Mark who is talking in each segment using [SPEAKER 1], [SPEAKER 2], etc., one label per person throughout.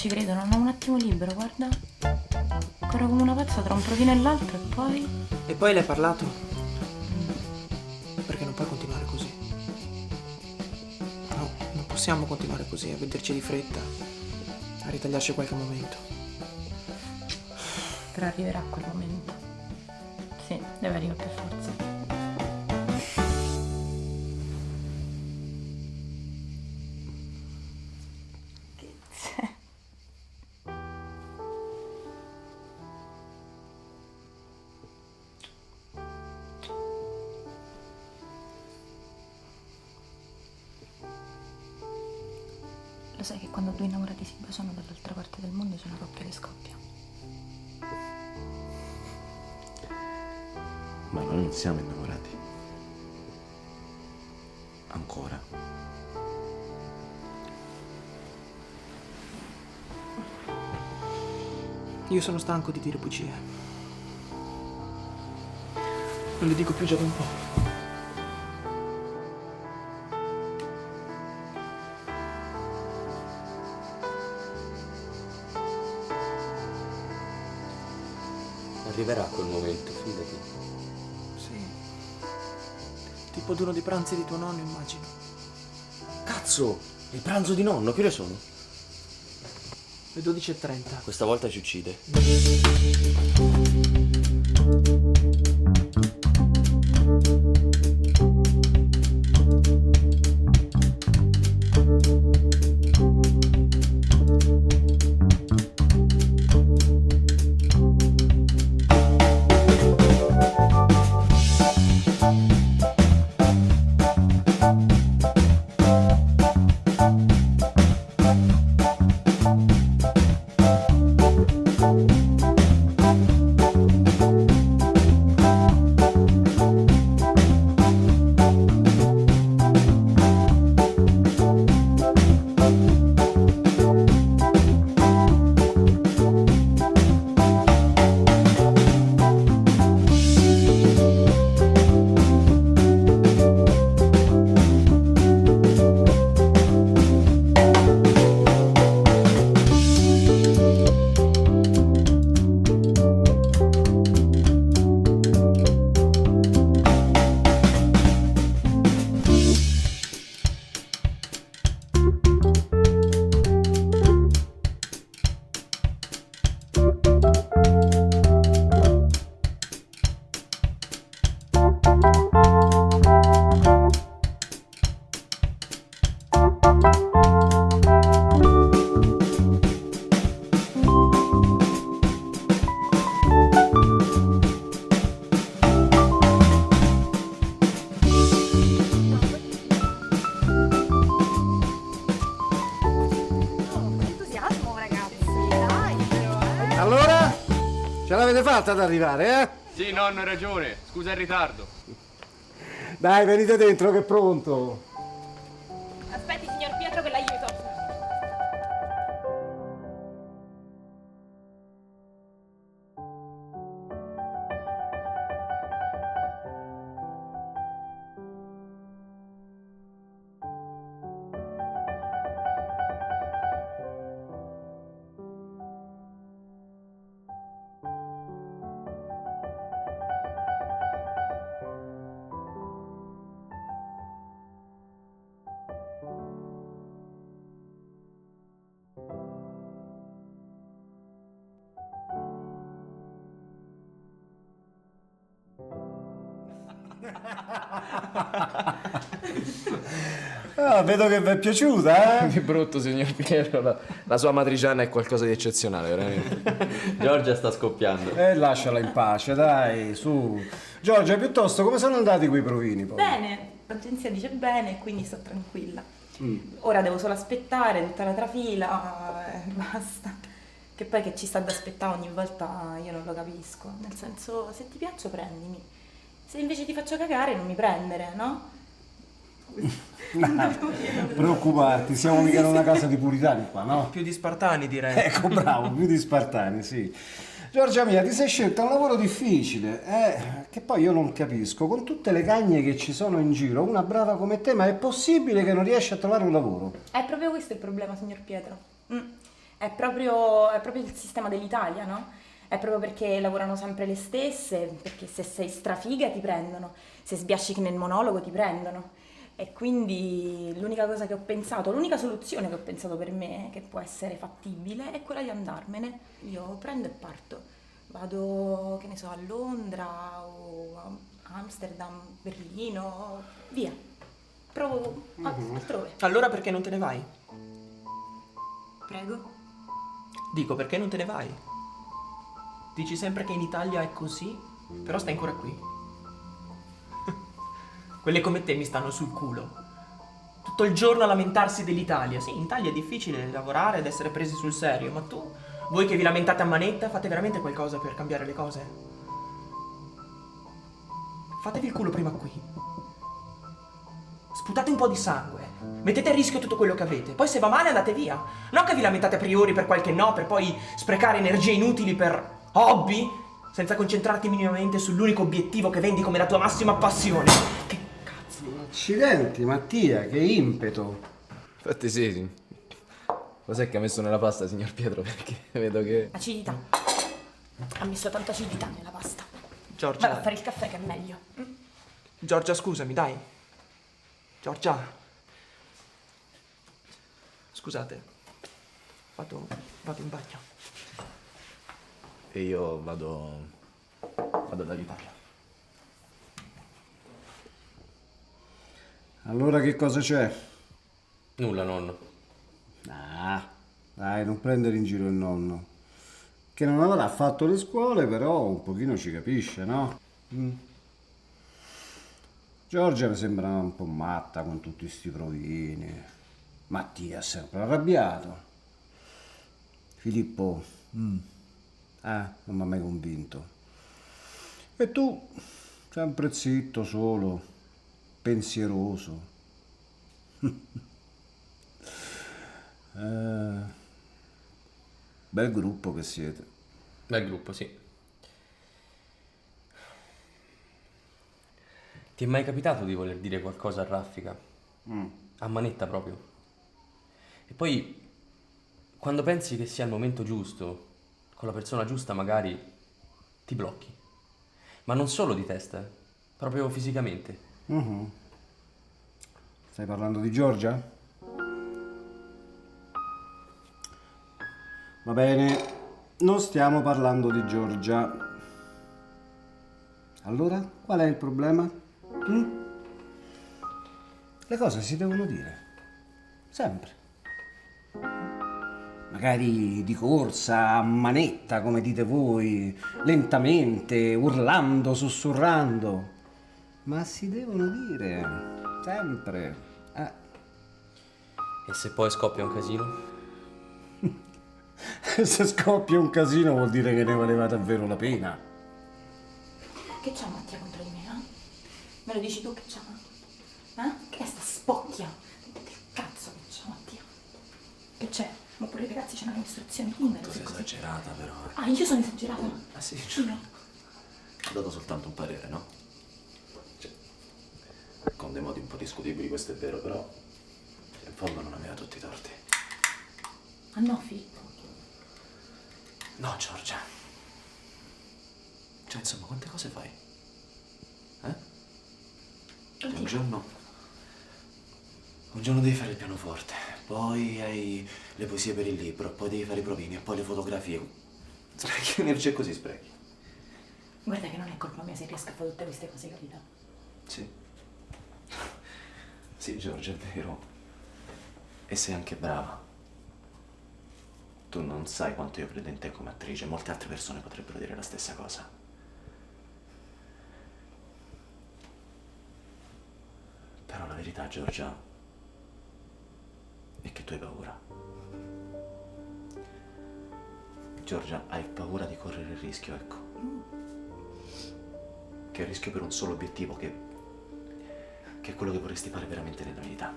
[SPEAKER 1] ci credo, non ho un attimo libero, guarda. Corro come una pazza tra un provino e l'altro e poi...
[SPEAKER 2] E poi le hai parlato? Perché non puoi continuare così. No, non possiamo continuare così, a vederci di fretta, a ritagliarci qualche momento.
[SPEAKER 1] Però arriverà quel momento. Sì, deve arrivare per forza. Che c'è? Lo sai che quando due innamorati si baciano dall'altra parte del mondo c'è una coppia che scoppia?
[SPEAKER 3] Ma noi non siamo innamorati. Ancora.
[SPEAKER 2] Io sono stanco di dire bugie. Non le dico più già da un po'.
[SPEAKER 3] Arriverà quel momento, fidati.
[SPEAKER 2] Sì. Tipo ad uno dei pranzi di tuo nonno, immagino.
[SPEAKER 3] Cazzo! Il pranzo di nonno, che ore sono?
[SPEAKER 2] Le 12:30.
[SPEAKER 3] Questa volta ci uccide.
[SPEAKER 4] Allora? Ce l'avete fatta ad arrivare, eh?
[SPEAKER 5] Sì, nonno, hai ragione. Scusa il ritardo.
[SPEAKER 4] Dai, venite dentro che è pronto.
[SPEAKER 1] Aspetti, signor Pietro, che l'aiuto.
[SPEAKER 4] Ah, vedo che vi è piaciuta, eh?
[SPEAKER 6] Che brutto, signor Piero. La sua matriciana è qualcosa di eccezionale, veramente.
[SPEAKER 3] Giorgia sta scoppiando.
[SPEAKER 4] Lasciala in pace, dai, su. Giorgia, piuttosto, come sono andati quei provini poi?
[SPEAKER 1] Bene, l'agenzia dice bene e quindi sto tranquilla. Ora devo solo aspettare tutta la trafila e basta. Che poi che ci sta ad aspettare ogni volta io non lo capisco. Nel senso, se ti piaccio prendimi. Se invece ti faccio cagare non mi prendere, no?
[SPEAKER 4] Preoccuparti, siamo mica in una casa di puritani qua, no?
[SPEAKER 2] Più di spartani, direi.
[SPEAKER 4] Ecco, bravo, più di spartani, sì. Giorgia mia, ti sei scelta un lavoro difficile, che poi io non capisco. Con tutte le cagne che ci sono in giro, una brava come te, ma è possibile che non riesci a trovare un lavoro?
[SPEAKER 1] È proprio questo il problema, signor Pietro. È proprio il sistema dell'Italia, no? È proprio perché lavorano sempre le stesse, perché se sei strafiga ti prendono, se sbiascichi nel monologo ti prendono. E quindi l'unica cosa che ho pensato, l'unica soluzione che ho pensato per me, che può essere fattibile, è quella di andarmene. Io prendo e parto. Vado, che ne so, a Londra o a Amsterdam, Berlino, via. Provo altrove.
[SPEAKER 2] Allora perché non te ne vai?
[SPEAKER 1] Prego.
[SPEAKER 2] Dico, perché non te ne vai? Dici sempre che in Italia è così, però stai ancora qui. Quelle come te mi stanno sul culo. Tutto il giorno a lamentarsi dell'Italia. Sì, in Italia è difficile lavorare ed essere presi sul serio, ma tu, voi che vi lamentate a manetta, fate veramente qualcosa per cambiare le cose? Fatevi il culo prima qui. Sputate un po' di sangue. Mettete a rischio tutto quello che avete. Poi se va male andate via. Non che vi lamentate a priori per qualche no, per poi sprecare energie inutili per hobby, senza concentrarti minimamente sull'unico obiettivo che vendi come la tua massima passione. Che cazzo?
[SPEAKER 4] Accidenti, Mattia, che impeto.
[SPEAKER 6] Infatti sì. Cos'è che ha messo nella pasta, signor Pietro? Perché vedo che...
[SPEAKER 1] Acidità. Ha messo tanta acidità nella pasta.
[SPEAKER 2] Giorgia.
[SPEAKER 1] Vado a fare il caffè che è meglio.
[SPEAKER 2] Giorgia, scusami, dai. Giorgia. Scusate. Vado in bagno.
[SPEAKER 6] E io vado dall'Italia.
[SPEAKER 4] Allora che cosa c'è?
[SPEAKER 6] Nulla, nonno.
[SPEAKER 4] Ah, dai, non prendere in giro il nonno. Che non avrà fatto le scuole, però un pochino ci capisce, no? Giorgia mi sembra un po' matta con tutti sti provini. Mattia è sempre arrabbiato. Filippo, non mi ha mai convinto. E tu, sempre zitto, solo, pensieroso. Bel gruppo che siete.
[SPEAKER 7] Bel gruppo, sì. Ti è mai capitato di voler dire qualcosa a raffica? A manetta proprio? E poi, quando pensi che sia il momento giusto, con la persona giusta magari, ti blocchi. Ma non solo di testa, proprio fisicamente.
[SPEAKER 4] Stai parlando di Giorgia? Va bene, non stiamo parlando di Giorgia. Allora, qual è il problema? Le cose si devono dire. Sempre. Magari di corsa, a manetta, come dite voi, lentamente, urlando, sussurrando. Ma si devono dire. Sempre.
[SPEAKER 7] E se poi scoppia un casino?
[SPEAKER 4] Se scoppia un casino vuol dire che ne valeva davvero la pena.
[SPEAKER 1] Che c'ha Mattia contro di me, eh? Me lo dici tu che c'ha? Che è sta spocchia? Che cazzo che c'ha Mattia? Che c'è? Ma pure i ragazzi c'hanno le istruzioni, dimmelo.
[SPEAKER 3] Tu sei esagerata però.
[SPEAKER 1] Ah, io sono esagerata?
[SPEAKER 3] Ah sì,
[SPEAKER 1] Io?
[SPEAKER 3] ho dato soltanto un parere, no? Cioè, con dei modi un po' discutibili, questo è vero, però in fondo non aveva tutti i torti.
[SPEAKER 1] Ah no, Filippo?
[SPEAKER 3] No, Giorgia. Cioè, insomma, quante cose fai?
[SPEAKER 1] Oddio.
[SPEAKER 3] Un giorno devi fare il pianoforte, poi hai le poesie per il libro, poi devi fare i provini e poi le fotografie. Sprechi energia e così sprechi.
[SPEAKER 1] Guarda che non è colpa mia se riesco a fare tutte queste cose, capito?
[SPEAKER 3] Sì. Sì, Giorgia, è vero. E sei anche brava. Tu non sai quanto io credo in te come attrice, molte altre persone potrebbero dire la stessa cosa. Però la verità, Giorgia, è che tu hai paura. Giorgia, hai paura di correre il rischio, ecco. Che è il rischio per un solo obiettivo, che è quello che vorresti fare veramente nella vita.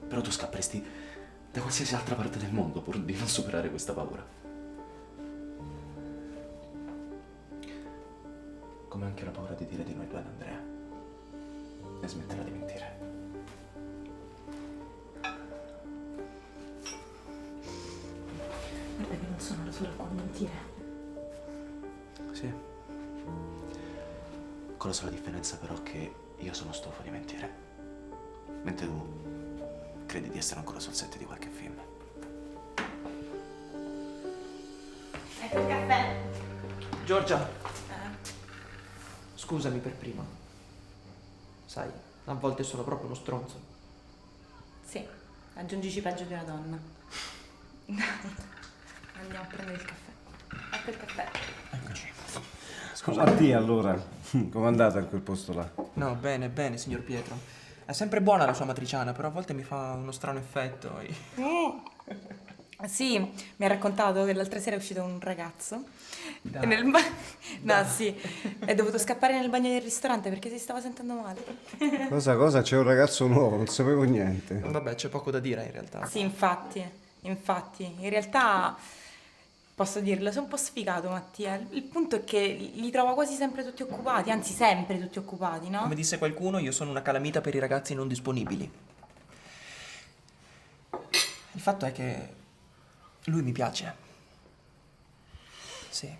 [SPEAKER 3] Però tu scapperesti da qualsiasi altra parte del mondo pur di non superare questa paura. Come anche la paura di dire di noi due ad Andrea. E smetterà di mentire.
[SPEAKER 1] Guarda, sono la sola a cui mentire.
[SPEAKER 3] Sì. Con la sola differenza però che io sono stufo di mentire. Mentre tu credi di essere ancora sul set di qualche film.
[SPEAKER 1] Ecco il caffè.
[SPEAKER 2] Giorgia, scusami per prima. Sai, a volte sono proprio uno stronzo.
[SPEAKER 1] Sì, aggiungici peggio di una donna. Andiamo a prendere il caffè. Ecco il caffè.
[SPEAKER 4] Scusa, Mattia, allora, com'è andata in quel posto là?
[SPEAKER 2] No, bene, bene, signor Pietro. È sempre buona la sua matriciana, però a volte mi fa uno strano effetto.
[SPEAKER 1] Sì, mi ha raccontato che l'altra sera è uscito un ragazzo.
[SPEAKER 2] Dai.
[SPEAKER 1] E no, sì, è dovuto scappare nel bagno del ristorante perché si stava sentendo male.
[SPEAKER 4] Cosa? C'è un ragazzo nuovo, non sapevo niente.
[SPEAKER 2] Vabbè, c'è poco da dire in realtà.
[SPEAKER 1] Sì, infatti, in realtà posso dirlo, sei un po' sfigato Mattia. Il punto è che li trovo quasi sempre tutti occupati, anzi sempre tutti occupati, no?
[SPEAKER 2] Come disse qualcuno, io sono una calamita per i ragazzi non disponibili. Il fatto è che lui mi piace. Sì,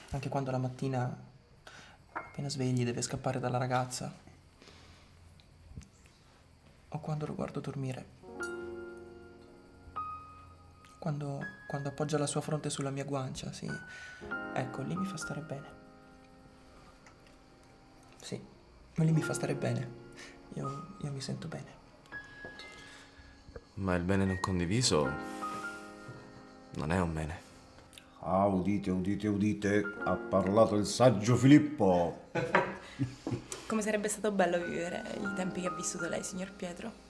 [SPEAKER 2] anche quando la mattina, appena svegli, deve scappare dalla ragazza. O quando lo guardo dormire. Quando appoggia la sua fronte sulla mia guancia, sì. Ecco, lì mi fa stare bene. Sì, ma lì mi fa stare bene. Io mi sento bene.
[SPEAKER 3] Ma il bene non condiviso non è un bene.
[SPEAKER 4] Ah, udite, ha parlato il saggio Filippo.
[SPEAKER 1] Come sarebbe stato bello vivere i tempi che ha vissuto lei, signor Pietro.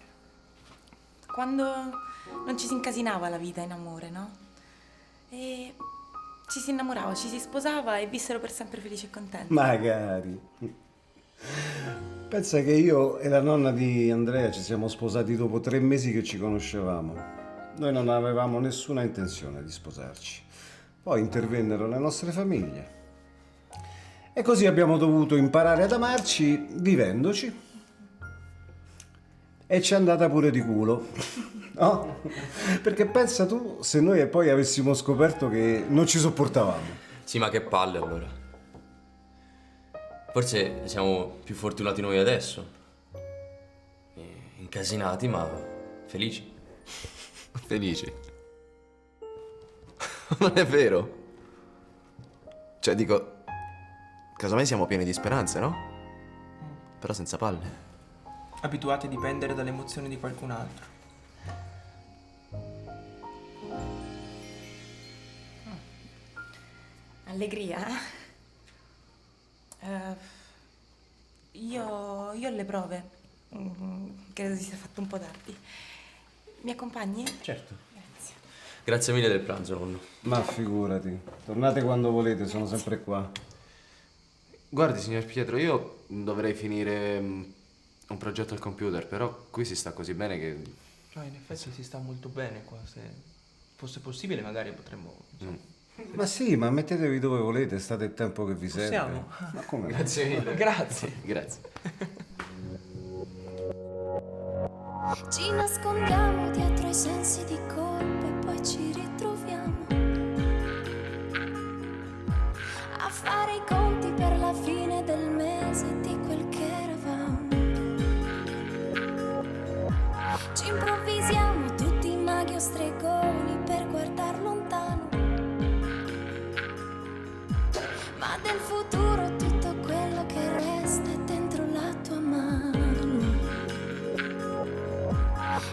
[SPEAKER 1] Quando non ci si incasinava la vita in amore, no? E ci si innamorava, ci si sposava e vissero per sempre felici e contenti.
[SPEAKER 4] Magari. Pensa che io e la nonna di Andrea ci siamo sposati dopo 3 mesi che ci conoscevamo. Noi non avevamo nessuna intenzione di sposarci. Poi intervennero le nostre famiglie. E così abbiamo dovuto imparare ad amarci vivendoci. E ci è andata pure di culo. No? Perché pensa tu se noi poi avessimo scoperto che non ci sopportavamo.
[SPEAKER 7] Sì, ma che palle allora. Forse siamo più fortunati noi adesso. Incasinati, ma felici.
[SPEAKER 6] Felici. Non è vero. Cioè, dico, casomai siamo pieni di speranze, no? Però senza palle.
[SPEAKER 2] Abituati a dipendere dalle emozioni di qualcun altro.
[SPEAKER 1] Allegria, io ho le prove. Credo si sia fatto un po' tardi. Mi accompagni?
[SPEAKER 7] Certo.
[SPEAKER 1] Grazie.
[SPEAKER 7] Grazie mille del pranzo, nonno.
[SPEAKER 4] Ma figurati, tornate quando volete, sono sempre qua.
[SPEAKER 3] Guardi, signor Pietro, io dovrei finire un progetto al computer, però qui si sta così bene che...
[SPEAKER 2] No, in effetti si sta molto bene qua. Se fosse possibile magari potremmo...
[SPEAKER 4] Ma sì, ma mettetevi dove volete, state il tempo che vi serve.
[SPEAKER 2] Possiamo?
[SPEAKER 4] Ma come? no?
[SPEAKER 7] Grazie mille.
[SPEAKER 2] Grazie.
[SPEAKER 3] Grazie.
[SPEAKER 8] Ci nascondiamo dietro ai sensi di colpa e poi ci ritroviamo a fare i conti per la fine del mese di quel che eravamo. Ci improvvisiamo tutti maghi o stregoni per guardar lontano, ma del futuro tutto quello che resta è dentro la tua mano.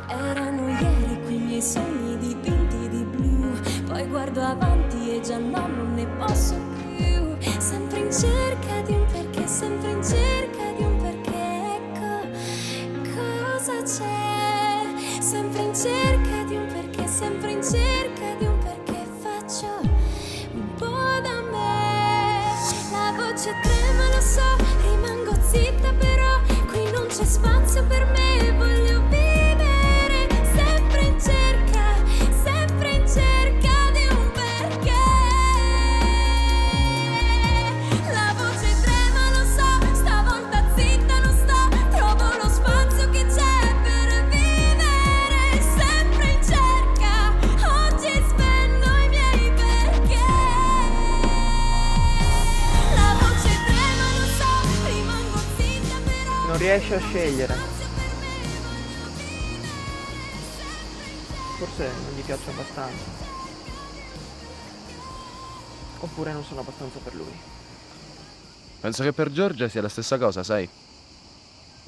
[SPEAKER 8] Erano ieri quei miei sogni dipinti di blu, poi guardo avanti e già no, non ne posso più. Sempre in cerca di un perché, sempre in cerca di un perché. Ecco cosa c'è. Sempre in cerca di un perché, sempre in cerca di un perché. Faccio un po' da me. La voce trema, lo so, rimango zitta però qui non c'è spazio per me. Voglio vivere sempre in cerca di un perché. La voce trema, lo so, stavolta zitta non sto, trovo lo spazio che c'è per vivere sempre in cerca. Oggi
[SPEAKER 2] riesce a scegliere. Forse non gli piaccio abbastanza. Oppure non sono abbastanza per lui.
[SPEAKER 6] Penso che per Giorgia sia la stessa cosa, sai?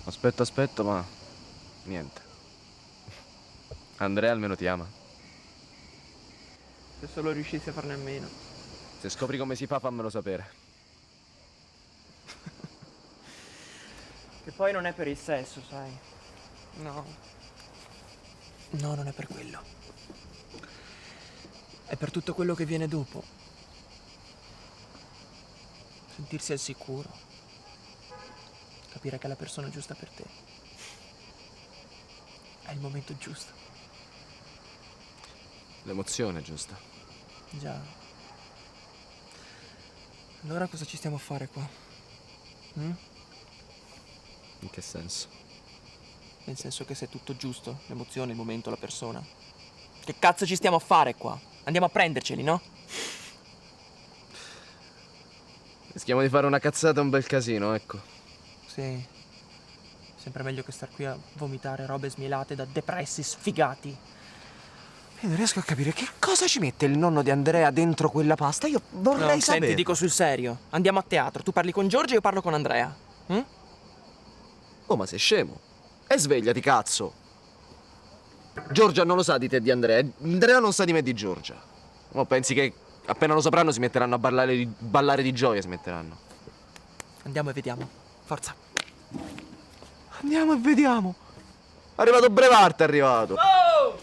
[SPEAKER 6] Aspetto, ma niente. Andrea almeno ti ama.
[SPEAKER 2] Se solo riuscissi a farne a meno.
[SPEAKER 6] Se scopri come si fa, fammelo sapere.
[SPEAKER 2] Che poi non è per il sesso, sai? No. No, non è per quello. È per tutto quello che viene dopo. Sentirsi al sicuro. Capire che è la persona giusta per te. È il momento giusto.
[SPEAKER 6] L'emozione, giusta?
[SPEAKER 2] Già. Allora cosa ci stiamo a fare qua? Mm?
[SPEAKER 6] In che senso?
[SPEAKER 2] Nel senso che se è tutto giusto, l'emozione, il momento, la persona. Che cazzo ci stiamo a fare qua? Andiamo a prenderceli, no?
[SPEAKER 6] Rischiamo di fare una cazzata e un bel casino, ecco.
[SPEAKER 2] Sì. Sempre meglio che star qui a vomitare robe smielate da depressi sfigati.
[SPEAKER 6] Io non riesco a capire che cosa ci mette il nonno di Andrea dentro quella pasta. Io vorrei
[SPEAKER 2] No,
[SPEAKER 6] sapere.
[SPEAKER 2] senti, dico sul serio. Andiamo a teatro. Tu parli con Giorgia e io parlo con Andrea. Mm?
[SPEAKER 6] Oh, ma sei scemo. E svegliati, cazzo. Giorgia non lo sa di te e di Andrea. Andrea non sa di me e di Giorgia. Oh, pensi che appena lo sapranno si metteranno a ballare di gioia, si metteranno.
[SPEAKER 2] Andiamo e vediamo. Forza.
[SPEAKER 6] Andiamo e vediamo. È arrivato Brevart, è arrivato.
[SPEAKER 2] Oh!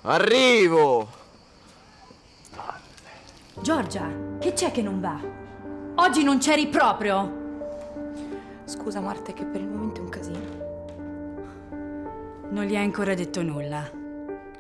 [SPEAKER 6] Arrivo.
[SPEAKER 9] Giorgia, che c'è che non va? Oggi non c'eri proprio?
[SPEAKER 1] Scusa Marta, è che per il momento è un casino.
[SPEAKER 9] Non gli hai ancora detto nulla.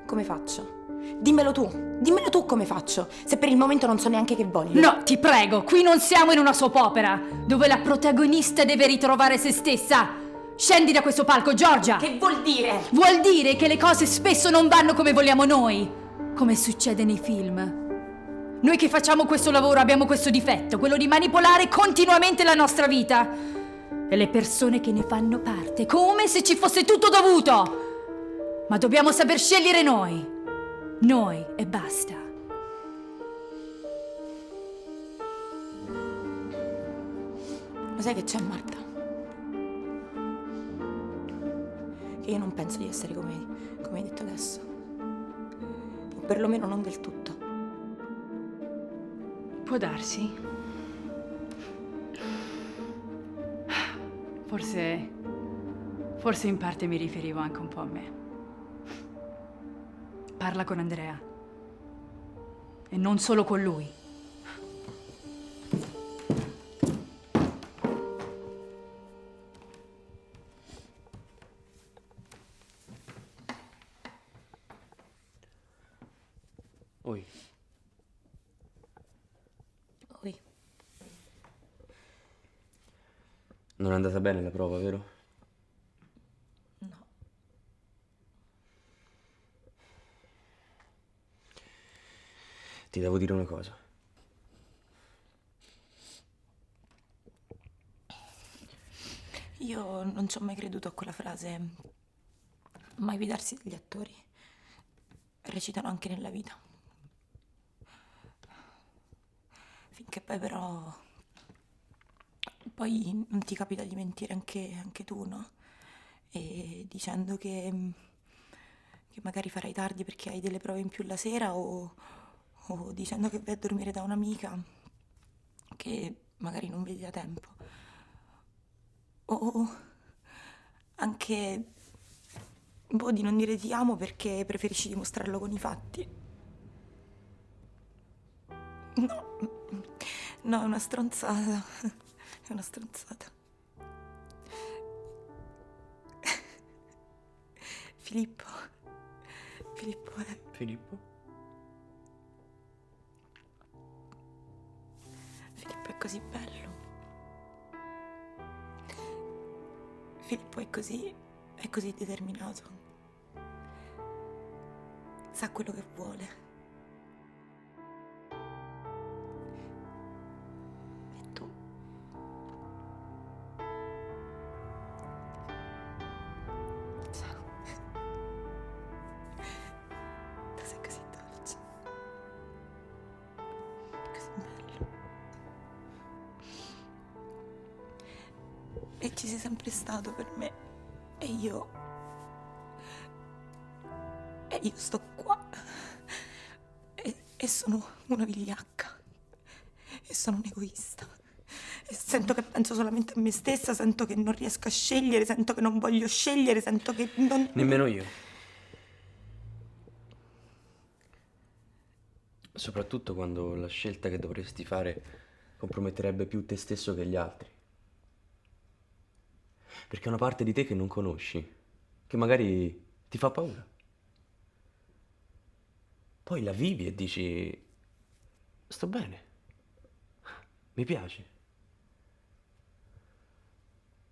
[SPEAKER 1] Come faccio? Dimmelo tu come faccio, se per il momento non so neanche che voglio.
[SPEAKER 9] No, ti prego, qui non siamo in una soap opera, dove la protagonista deve ritrovare se stessa. Scendi da questo palco, Giorgia!
[SPEAKER 1] Che vuol dire?
[SPEAKER 9] Vuol dire che le cose spesso non vanno come vogliamo noi, come succede nei film. Noi che facciamo questo lavoro abbiamo questo difetto, quello di manipolare continuamente la nostra vita. E le persone che ne fanno parte, come se ci fosse tutto dovuto. Ma dobbiamo saper scegliere noi. Noi e basta.
[SPEAKER 1] Ma sai che c'è, Marta? Che io non penso di essere come hai detto adesso. O perlomeno non del tutto.
[SPEAKER 9] Può darsi. Forse in parte mi riferivo anche un po' a me. Parla con Andrea. E non solo con lui.
[SPEAKER 7] Oi,
[SPEAKER 1] Oi.
[SPEAKER 7] non è andata bene la prova, vero?
[SPEAKER 1] No.
[SPEAKER 7] Ti devo dire una cosa.
[SPEAKER 1] Io non ci ho mai creduto a quella frase. Mai fidarsi degli attori. Recitano anche nella vita. Finché poi però... Poi non ti capita di mentire anche tu, no? E dicendo che magari farai tardi perché hai delle prove in più la sera o dicendo che vai a dormire da un'amica che magari non vedi da tempo. O anche di non dire ti amo perché preferisci dimostrarlo con i fatti. No, è una stronzata. È una stronzata. Filippo è...
[SPEAKER 7] Filippo?
[SPEAKER 1] Filippo è così bello. Filippo è così determinato. Sa quello che vuole. E ci sei sempre stato per me e io sto qua e sono una vigliacca e sono un egoista e sento che penso solamente a me stessa, sento che non riesco a scegliere, sento che non voglio scegliere, sento che non...
[SPEAKER 7] Nemmeno io. Soprattutto quando la scelta che dovresti fare comprometterebbe più te stesso che gli altri. Perché è una parte di te che non conosci, che magari ti fa paura. Poi la vivi e dici: sto bene, mi piace.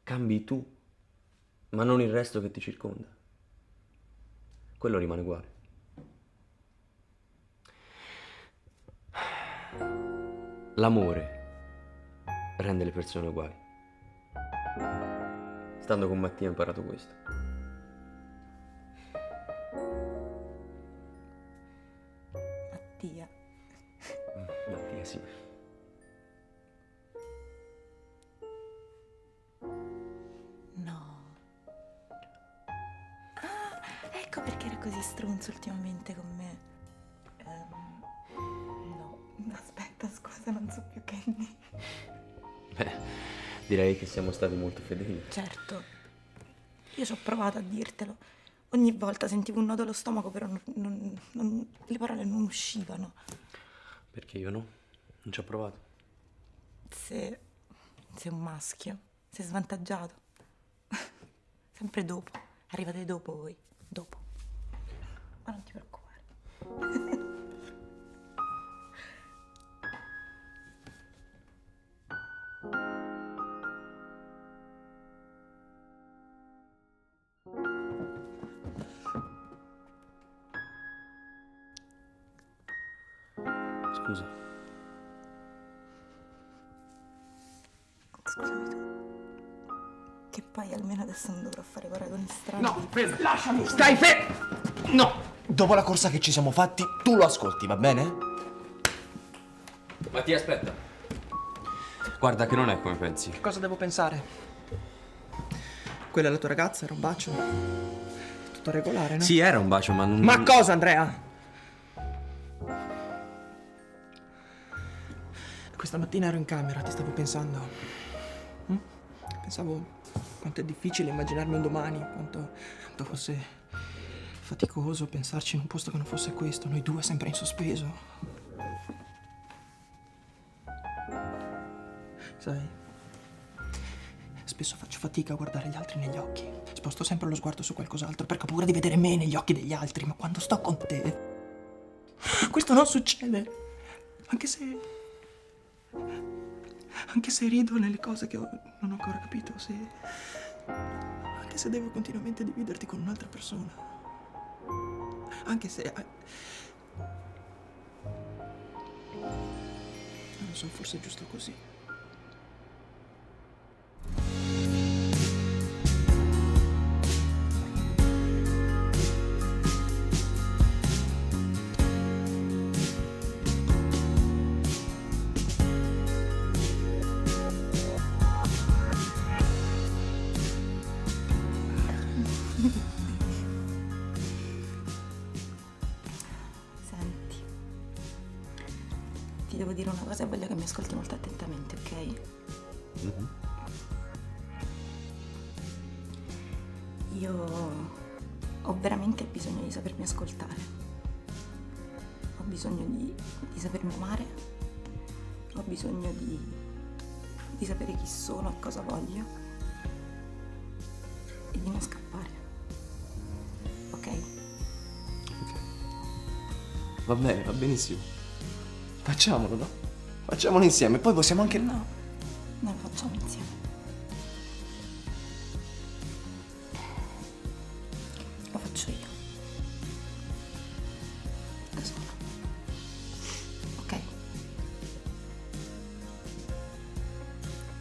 [SPEAKER 7] Cambi tu, ma non il resto che ti circonda. Quello rimane uguale. L'amore rende le persone uguali. Stando con Mattia ho imparato questo.
[SPEAKER 1] Mattia.
[SPEAKER 7] Mattia, sì.
[SPEAKER 1] No. Ah, ecco perché era così stronzo ultimamente con me. No, aspetta, scusa, non so più che dire.
[SPEAKER 7] Beh, direi che siamo stati molto fedeli.
[SPEAKER 1] Certo, io ci ho provato a dirtelo. Ogni volta sentivo un nodo allo stomaco, però le parole non uscivano.
[SPEAKER 7] Perché io no? Non ci ho provato.
[SPEAKER 1] Sei un maschio, sei svantaggiato. Sempre dopo, arrivate dopo voi, dopo. Ma non ti preoccupare.
[SPEAKER 7] Scusa.
[SPEAKER 1] Scusami tu. Che poi almeno adesso non dovrò fare paragoni strani.
[SPEAKER 2] No, fermo, lasciami, stai fermo! No!
[SPEAKER 3] Dopo la corsa che ci siamo fatti, tu lo ascolti, va bene?
[SPEAKER 7] Mattia, aspetta. Guarda che non è come pensi.
[SPEAKER 2] Che cosa devo pensare? Quella è la tua ragazza, era un bacio? Tutto regolare, no?
[SPEAKER 7] Sì, era un bacio, ma non...
[SPEAKER 2] Ma cosa, Andrea? Questa mattina ero in camera, ti stavo pensando. Pensavo quanto è difficile immaginarmi un domani, quanto fosse faticoso pensarci in un posto che non fosse questo, noi due sempre in sospeso. Sai, spesso faccio fatica a guardare gli altri negli occhi. Sposto sempre lo sguardo su qualcos'altro perché ho paura di vedere me negli occhi degli altri, ma quando sto con te, questo non succede. Anche se rido nelle cose che non ho ancora capito, anche se devo continuamente dividerti con un'altra persona, anche se... non lo so, forse è giusto così. Senti, ti devo dire una cosa e voglio che mi ascolti molto attentamente, ok?
[SPEAKER 7] Mm-hmm.
[SPEAKER 1] Io ho veramente bisogno di sapermi ascoltare. Ho bisogno di sapermi amare. Ho bisogno di sapere chi sono e cosa voglio. E di non scappare. Ok?
[SPEAKER 3] Va bene, va benissimo. Facciamolo, no? Facciamolo insieme, poi possiamo anche...
[SPEAKER 1] No, noi lo facciamo insieme. Lo faccio io. Da sola. Ok?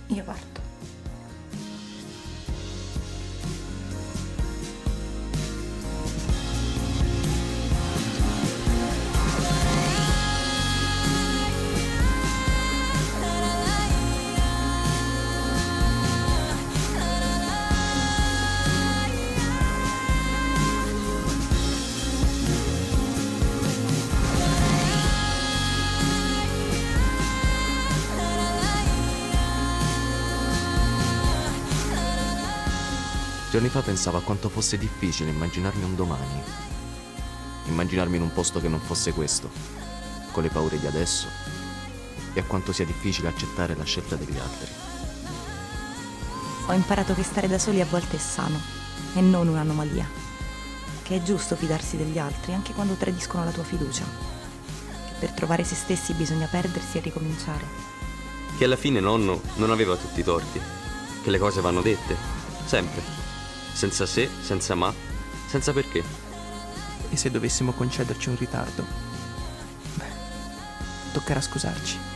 [SPEAKER 1] Io parto.
[SPEAKER 6] Giorni fa pensavo a quanto fosse difficile immaginarmi un domani. Immaginarmi in un posto che non fosse questo, con le paure di adesso, e a quanto sia difficile accettare la scelta degli altri.
[SPEAKER 1] Ho imparato che stare da soli a volte è sano e non un'anomalia. Che è giusto fidarsi degli altri anche quando tradiscono la tua fiducia. Che per trovare se stessi bisogna perdersi e ricominciare.
[SPEAKER 10] Che alla fine nonno non aveva tutti i torti. Che le cose vanno dette, sempre. Senza se, senza ma, senza perché.
[SPEAKER 2] E se dovessimo concederci un ritardo? Beh, toccherà scusarci.